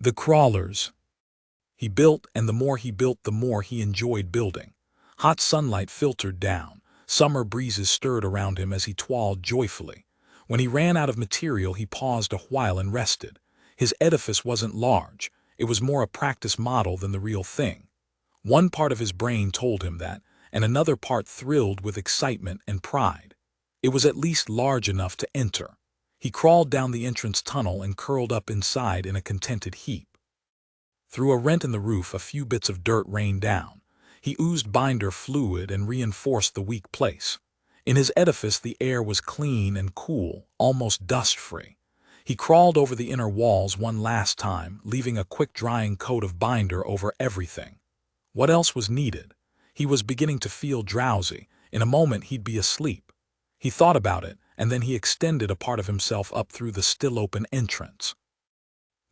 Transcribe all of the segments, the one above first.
The crawlers. He built, and the more he built, the more he enjoyed building. Hot sunlight filtered down. Summer breezes stirred around him as he toiled joyfully. When he ran out of material, he paused a while and rested. His edifice wasn't large. It was more a practice model than the real thing. One part of his brain told him that, and another part thrilled with excitement and pride. It was at least large enough to enter. He crawled down the entrance tunnel and curled up inside in a contented heap. Through a rent in the roof, a few bits of dirt rained down. He oozed binder fluid and reinforced the weak place. In his edifice, the air was clean and cool, almost dust-free. He crawled over the inner walls one last time, leaving a quick drying coat of binder over everything. What else was needed? He was beginning to feel drowsy. In a moment, he'd be asleep. He thought about it, and then he extended a part of himself up through the still-open entrance.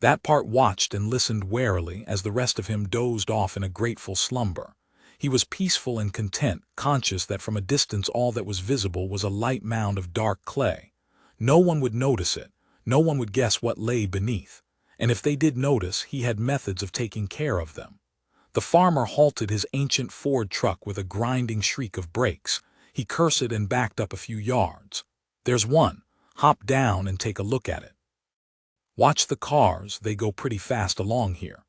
That part watched and listened warily as the rest of him dozed off in a grateful slumber. He was peaceful and content, conscious that from a distance all that was visible was a light mound of dark clay. No one would notice it. No one would guess what lay beneath. And if they did notice, he had methods of taking care of them. The farmer halted his ancient Ford truck with a grinding shriek of brakes. He cursed and backed up a few yards. "There's one. Hop down and take a look at it." "Watch the cars, they go pretty fast along here."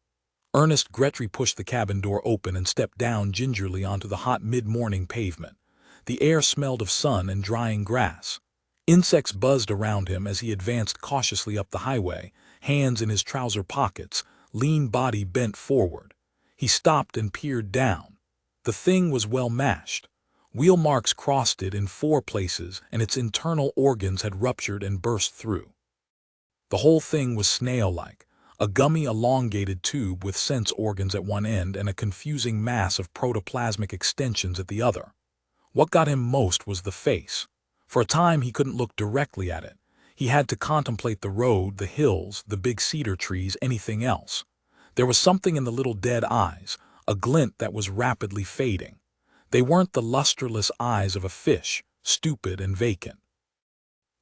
Ernest Gretry pushed the cabin door open and stepped down gingerly onto the hot mid-morning pavement. The air smelled of sun and drying grass. Insects buzzed around him as he advanced cautiously up the highway, hands in his trouser pockets, lean body bent forward. He stopped and peered down. The thing was well mashed. Wheel marks crossed it in 4 places, and its internal organs had ruptured and burst through. The whole thing was snail-like, a gummy elongated tube with sense organs at one end and a confusing mass of protoplasmic extensions at the other. What got him most was the face. For a time he couldn't look directly at it. He had to contemplate the road, the hills, the big cedar trees, anything else. There was something in the little dead eyes, a glint that was rapidly fading. They weren't the lusterless eyes of a fish, stupid and vacant.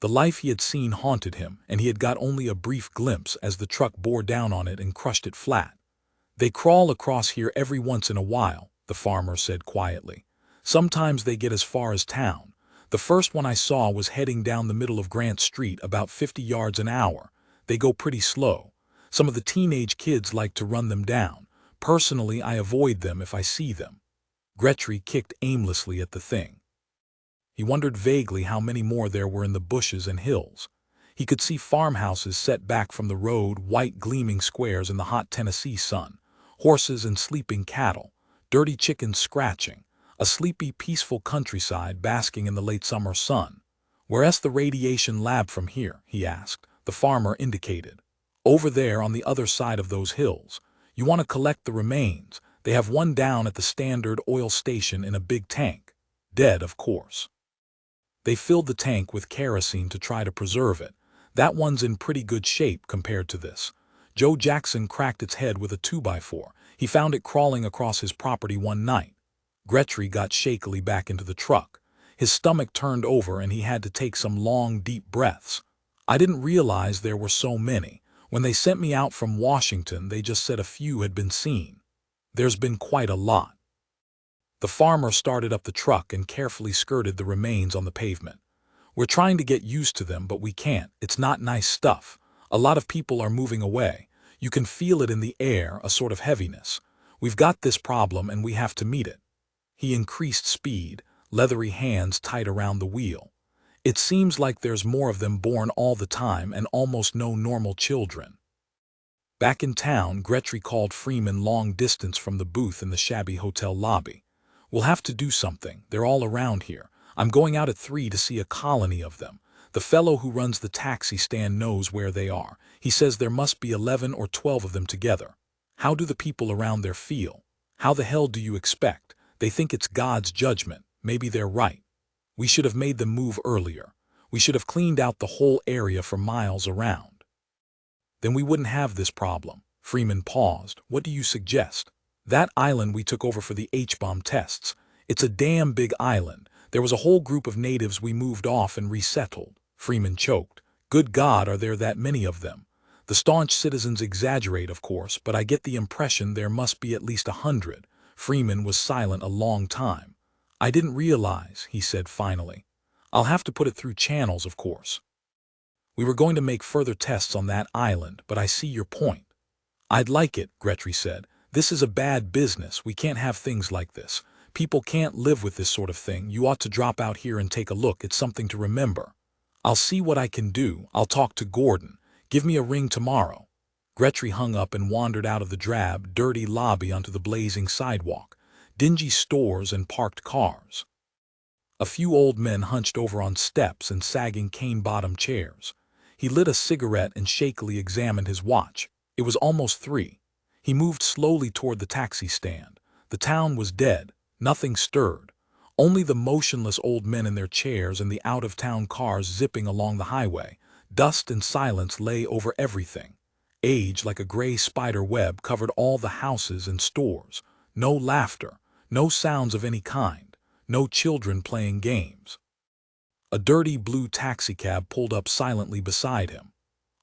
The life he had seen haunted him, and he had got only a brief glimpse as the truck bore down on it and crushed it flat. "They crawl across here every once in a while," the farmer said quietly. "Sometimes they get as far as town. The first one I saw was heading down the middle of Grant Street about 50 yards an hour. They go pretty slow. Some of the teenage kids like to run them down. Personally, I avoid them if I see them." Gretry kicked aimlessly at the thing. He wondered vaguely how many more there were in the bushes and hills. He could see farmhouses set back from the road, white gleaming squares in the hot Tennessee sun, horses and sleeping cattle, dirty chickens scratching, a sleepy, peaceful countryside basking in the late summer sun. "Where's the radiation lab from here?" he asked. The farmer indicated. "Over there on the other side of those hills. You want to collect the remains. They have one down at the Standard Oil Station in a big tank. Dead, of course. They filled the tank with kerosene to try to preserve it. That one's in pretty good shape compared to this." Joe Jackson cracked its head with a 2x4. He found it crawling across his property one night. Gretry got shakily back into the truck. His stomach turned over and he had to take some long, deep breaths. "I didn't realize there were so many. When they sent me out from Washington, they just said a few had been seen. There's been quite a lot." The farmer started up the truck and carefully skirted the remains on the pavement. "We're trying to get used to them, but we can't. It's not nice stuff. A lot of people are moving away. You can feel it in the air, a sort of heaviness. We've got this problem and we have to meet it." He increased speed, leathery hands tight around the wheel. "It seems like there's more of them born all the time and almost no normal children." Back in town, Gretry called Freeman long distance from the booth in the shabby hotel lobby. "We'll have to do something. They're all around here. I'm going out at 3 to see a colony of them. The fellow who runs the taxi stand knows where they are. He says there must be 11 or 12 of them together. How do the people around there feel? How the hell do you expect? They think it's God's judgment. Maybe they're right. We should have made them move earlier. We should have cleaned out the whole area for miles around. Then we wouldn't have this problem." Freeman paused. "What do you suggest?" "That island we took over for the H-bomb tests. It's a damn big island. There was a whole group of natives we moved off and resettled." Freeman choked. "Good God, are there that many of them? The staunch citizens exaggerate, of course, but I get the impression there must be at least 100. Freeman was silent a long time. I didn't realize, he said finally. I'll have to put it through channels, of course. We were going to make further tests on that island, but I see your point. I'd like it, Gretry said. This is a bad business. We can't have things like this. People can't live with this sort of thing. You ought to drop out here and take a look. It's something to remember. I'll see what I can do. I'll talk to Gordon. Give me a ring tomorrow. Gretry hung up and wandered out of the drab, dirty lobby onto the blazing sidewalk. Dingy stores and parked cars. A few old men hunched over on steps and sagging cane-bottom chairs. He lit a cigarette and shakily examined his watch. It was almost 3. He moved slowly toward the taxi stand. The town was dead. Nothing stirred. Only the motionless old men in their chairs and the out-of-town cars zipping along the highway. Dust and silence lay over everything. Age, like a gray spider web, covered all the houses and stores. No laughter. No sounds of any kind. No children playing games. A dirty blue taxicab pulled up silently beside him.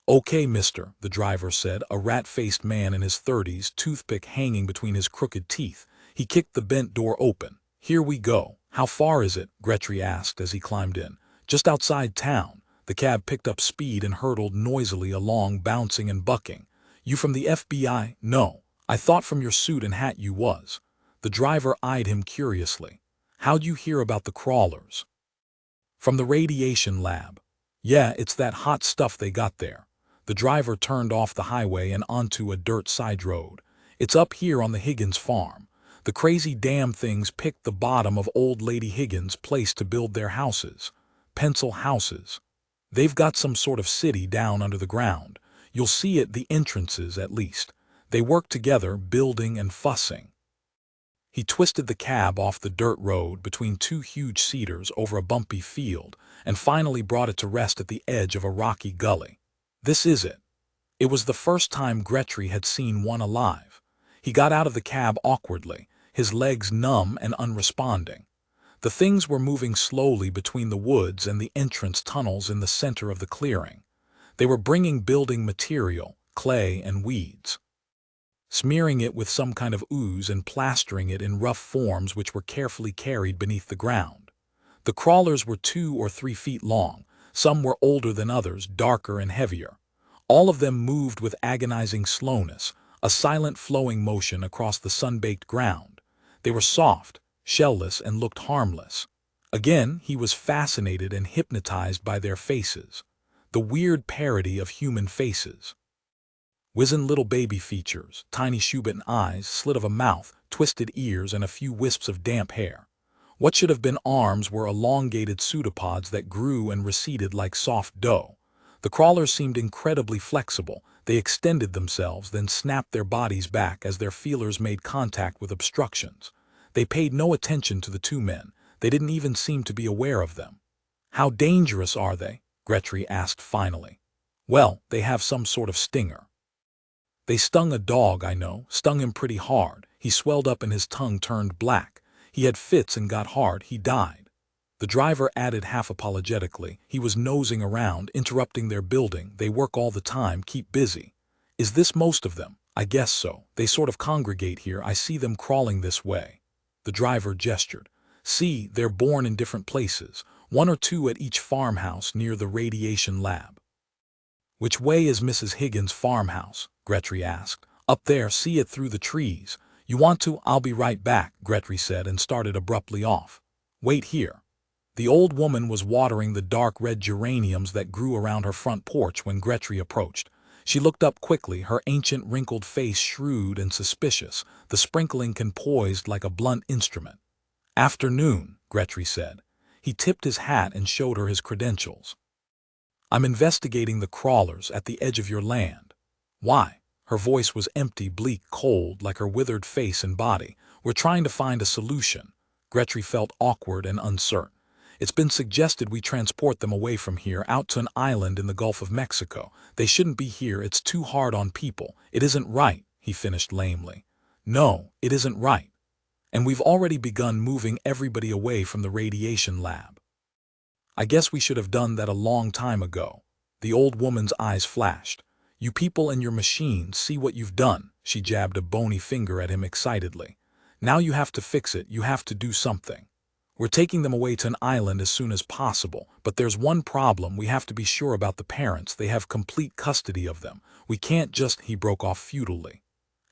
"Okay, mister," the driver said, a rat-faced man in his 30s, toothpick hanging between his crooked teeth. He kicked the bent door open. "Here we go." "How far is it?" Gretry asked as he climbed in. "Just outside town." The cab picked up speed and hurtled noisily along, bouncing and bucking. "You from the FBI?" "No. I thought from your suit and hat you was." The driver eyed him curiously. "How'd you hear about the crawlers?" "From the radiation lab." "Yeah, it's that hot stuff they got there." The driver turned off the highway and onto a dirt side road. "It's up here on the Higgins farm. The crazy damn things picked the bottom of old lady Higgins' place to build their houses. Pencil houses. They've got some sort of city down under the ground. You'll see it, the entrances at least. They work together, building and fussing." He twisted the cab off the dirt road between 2 huge cedars over a bumpy field and finally brought it to rest at the edge of a rocky gully. "This is it." It was the first time Gretry had seen one alive. He got out of the cab awkwardly, his legs numb and unresponding. The things were moving slowly between the woods and the entrance tunnels in the center of the clearing. They were bringing building material, clay and weeds, smearing it with some kind of ooze and plastering it in rough forms which were carefully carried beneath the ground. The crawlers were 2 or 3 feet long. Some were older than others, darker and heavier. All of them moved with agonizing slowness, a silent flowing motion across the sun-baked ground. They were soft, shellless, and looked harmless. Again, he was fascinated and hypnotized by their faces. The weird parody of human faces. Wizened little baby features, tiny shoe-bitten eyes, slit of a mouth, twisted ears, and a few wisps of damp hair. What should have been arms were elongated pseudopods that grew and receded like soft dough. The crawlers seemed incredibly flexible. They extended themselves, then snapped their bodies back as their feelers made contact with obstructions. They paid no attention to the 2 men. They didn't even seem to be aware of them. "How dangerous are they?" Gretry asked finally. "Well, they have some sort of stinger. They stung a dog I know, stung him pretty hard. He swelled up and his tongue turned black. He had fits and got hard. He died." The driver added half apologetically. He was nosing around, interrupting their building. "They work all the time, keep busy." "Is this most of them?" "I guess so. They sort of congregate here. I see them crawling this way." The driver gestured. "See, they're born in different places. 1 or 2 at each farmhouse near the radiation lab." "Which way is Mrs. Higgins' farmhouse?" Gretry asked. "Up there, see it through the trees." "You want to? I'll be right back," Gretry said and started abruptly off. "Wait here." The old woman was watering the dark red geraniums that grew around her front porch when Gretry approached. She looked up quickly, her ancient wrinkled face shrewd and suspicious, the sprinkling poised like a blunt instrument. "Afternoon," Gretry said. He tipped his hat and showed her his credentials. "I'm investigating the crawlers at the edge of your land." "Why?" Her voice was empty, bleak, cold, like her withered face and body. "We're trying to find a solution." Gretry felt awkward and uncertain. "It's been suggested we transport them away from here, out to an island in the Gulf of Mexico. They shouldn't be here. It's too hard on people. It isn't right," he finished lamely. "No, it isn't right. And we've already begun moving everybody away from the radiation lab." "I guess we should have done that a long time ago." The old woman's eyes flashed. You people and your machines, see what you've done. She jabbed a bony finger at him excitedly. Now you have to fix it, you have to do something. We're taking them away to an island as soon as possible, but there's one problem, we have to be sure about the parents, they have complete custody of them. We can't just— He broke off futilely.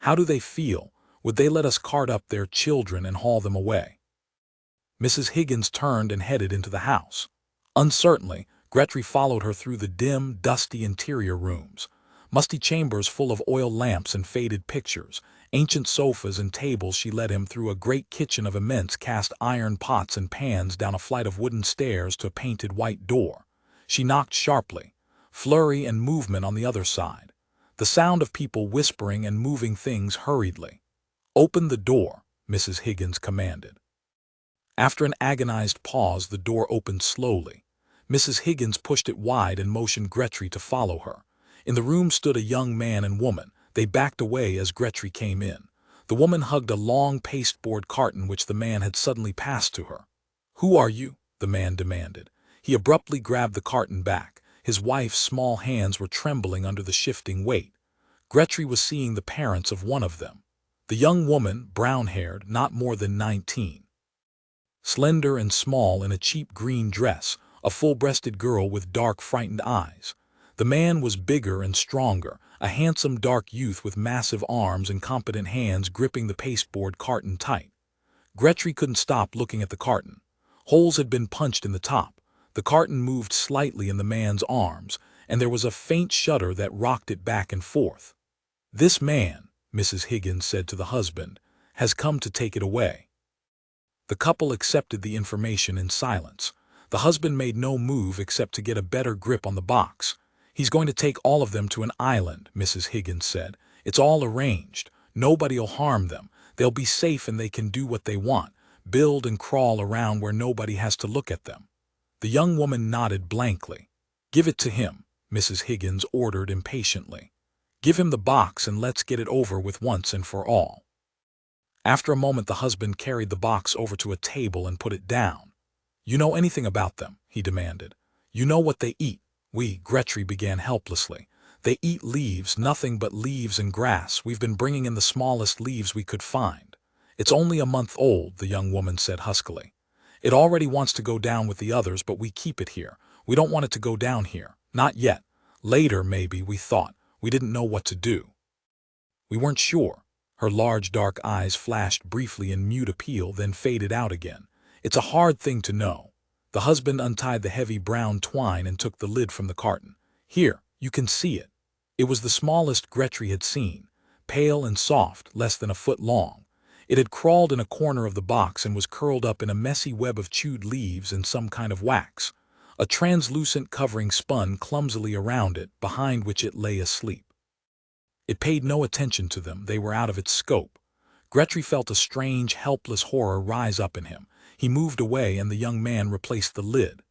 How do they feel? Would they let us cart up their children and haul them away? Mrs. Higgins turned and headed into the house. Uncertainly, Gretry followed her through the dim, dusty interior rooms. Musty chambers full of oil lamps and faded pictures, ancient sofas and tables. She led him through a great kitchen of immense cast iron pots and pans, down a flight of wooden stairs to a painted white door. She knocked sharply. Flurry and movement on the other side. The sound of people whispering and moving things hurriedly. "Open the door," Mrs. Higgins commanded. After an agonized pause, the door opened slowly. Mrs. Higgins pushed it wide and motioned Gretry to follow her. In the room stood a young man and woman. They backed away as Gretry came in. The woman hugged a long pasteboard carton which the man had suddenly passed to her. "Who are you?" the man demanded. He abruptly grabbed the carton back. His wife's small hands were trembling under the shifting weight. Gretry was seeing the parents of one of them. The young woman, brown-haired, not more than 19. Slender and small in a cheap green dress, a full-breasted girl with dark, frightened eyes. The man was bigger and stronger, a handsome dark youth with massive arms and competent hands gripping the pasteboard carton tight. Gretry couldn't stop looking at the carton. Holes had been punched in the top. The carton moved slightly in the man's arms, and there was a faint shudder that rocked it back and forth. "This man," Mrs. Higgins said to the husband, "has come to take it away." The couple accepted the information in silence. The husband made no move except to get a better grip on the box. "He's going to take all of them to an island," Mrs. Higgins said. "It's all arranged. Nobody'll harm them. They'll be safe and they can do what they want, build and crawl around where nobody has to look at them." The young woman nodded blankly. "Give it to him," Mrs. Higgins ordered impatiently. "Give him the box and let's get it over with once and for all." After a moment, the husband carried the box over to a table and put it down. "You know anything about them?" he demanded. "You know what they eat?" Gretry began helplessly. "They eat leaves, nothing but leaves and grass. We've been bringing in the smallest leaves we could find." "It's only a month old," the young woman said huskily. "It already wants to go down with the others, but we keep it here. We don't want it to go down here. Not yet. Later, maybe, we thought. We didn't know what to do. We weren't sure." Her large dark eyes flashed briefly in mute appeal, then faded out again. "It's a hard thing to know." The husband untied the heavy brown twine and took the lid from the carton. "Here, you can see it." It was the smallest Gretry had seen, pale and soft, less than a foot long. It had crawled in a corner of the box and was curled up in a messy web of chewed leaves and some kind of wax. A translucent covering spun clumsily around it, behind which it lay asleep. It paid no attention to them. They were out of its scope. Gretry felt a strange, helpless horror rise up in him. He moved away and the young man replaced the lid.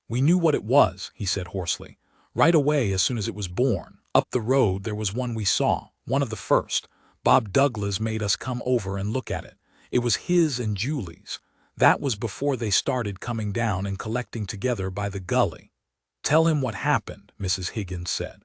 "We knew what it was," he said hoarsely. "Right away as soon as it was born. Up the road there was one we saw, one of the first. Bob Douglas made us come over and look at it. It was his and Julie's. That was before they started coming down and collecting together by the gully." "Tell him what happened," Mrs. Higgins said.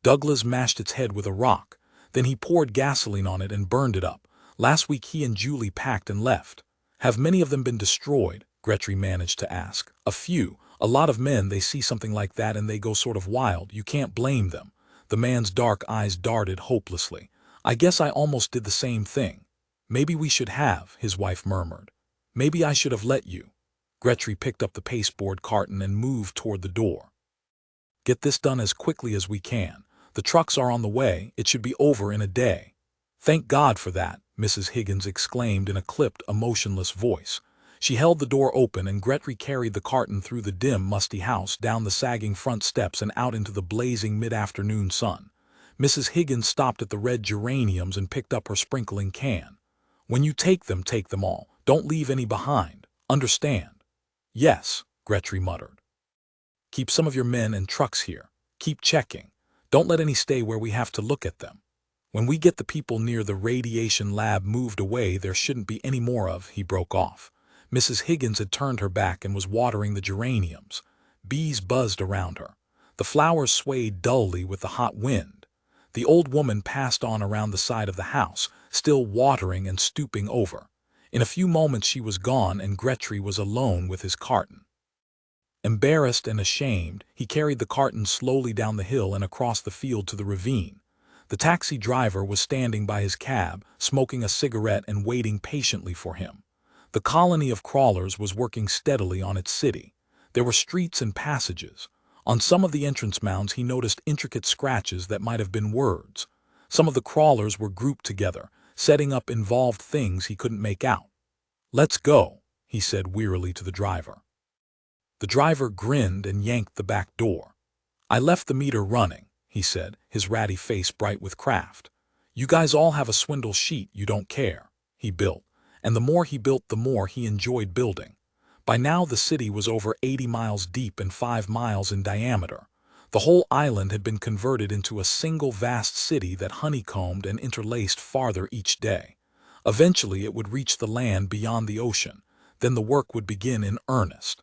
"Douglas mashed its head with a rock. Then he poured gasoline on it and burned it up. Last week he and Julie packed and left." "Have many of them been destroyed?" Gretry managed to ask. "A few. A lot of men, they see something like that and they go sort of wild. You can't blame them." The man's dark eyes darted hopelessly. "I guess I almost did the same thing." "Maybe we should have," his wife murmured. "Maybe I should have let you." Gretry picked up the pasteboard carton and moved toward the door. "Get this done as quickly as we can. The trucks are on the way. It should be over in a day." "Thank God for that," Mrs. Higgins exclaimed in a clipped, emotionless voice. She held the door open and Gretry carried the carton through the dim, musty house, down the sagging front steps and out into the blazing mid-afternoon sun. Mrs. Higgins stopped at the red geraniums and picked up her sprinkling can. "When you take them all. Don't leave any behind. Understand?" "Yes," Gretry muttered. "Keep some of your men and trucks here. Keep checking. Don't let any stay where we have to look at them. When we get the people near the radiation lab moved away, there shouldn't be any more of—" He broke off. Mrs. Higgins had turned her back and was watering the geraniums. Bees buzzed around her. The flowers swayed dully with the hot wind. The old woman passed on around the side of the house, still watering and stooping over. In a few moments she was gone, and Gretry was alone with his carton. Embarrassed and ashamed, he carried the carton slowly down the hill and across the field to the ravine. The taxi driver was standing by his cab, smoking a cigarette and waiting patiently for him. The colony of crawlers was working steadily on its city. There were streets and passages. On some of the entrance mounds he noticed intricate scratches that might have been words. Some of the crawlers were grouped together, setting up involved things he couldn't make out. "Let's go," he said wearily to the driver. The driver grinned and yanked the back door. "I left the meter running," he said, his ratty face bright with craft. "You guys all have a swindle sheet you don't care." He built, and the more he built the more he enjoyed building. By now the city was over 80 miles deep and 5 miles in diameter. The whole island had been converted into a single vast city that honeycombed and interlaced farther each day. Eventually it would reach the land beyond the ocean. Then the work would begin in earnest.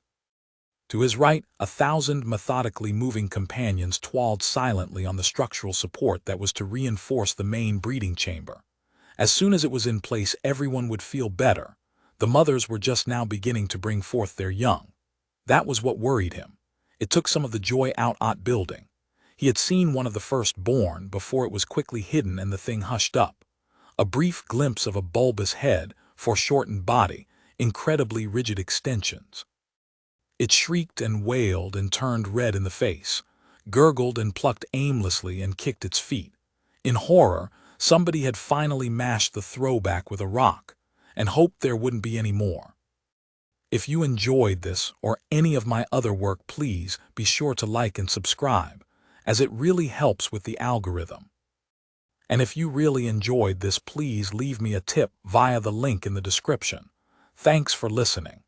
To his right, 1,000 methodically moving companions toiled silently on the structural support that was to reinforce the main breeding chamber. As soon as it was in place, everyone would feel better. The mothers were just now beginning to bring forth their young. That was what worried him. It took some of the joy out of building. He had seen one of the first born before it was quickly hidden and the thing hushed up. A brief glimpse of a bulbous head, foreshortened body, incredibly rigid extensions. It shrieked and wailed and turned red in the face, gurgled and plucked aimlessly and kicked its feet. In horror, somebody had finally mashed the throwback with a rock, and hoped there wouldn't be any more. If you enjoyed this or any of my other work, please be sure to like and subscribe, as it really helps with the algorithm. And if you really enjoyed this, please leave me a tip via the link in the description. Thanks for listening.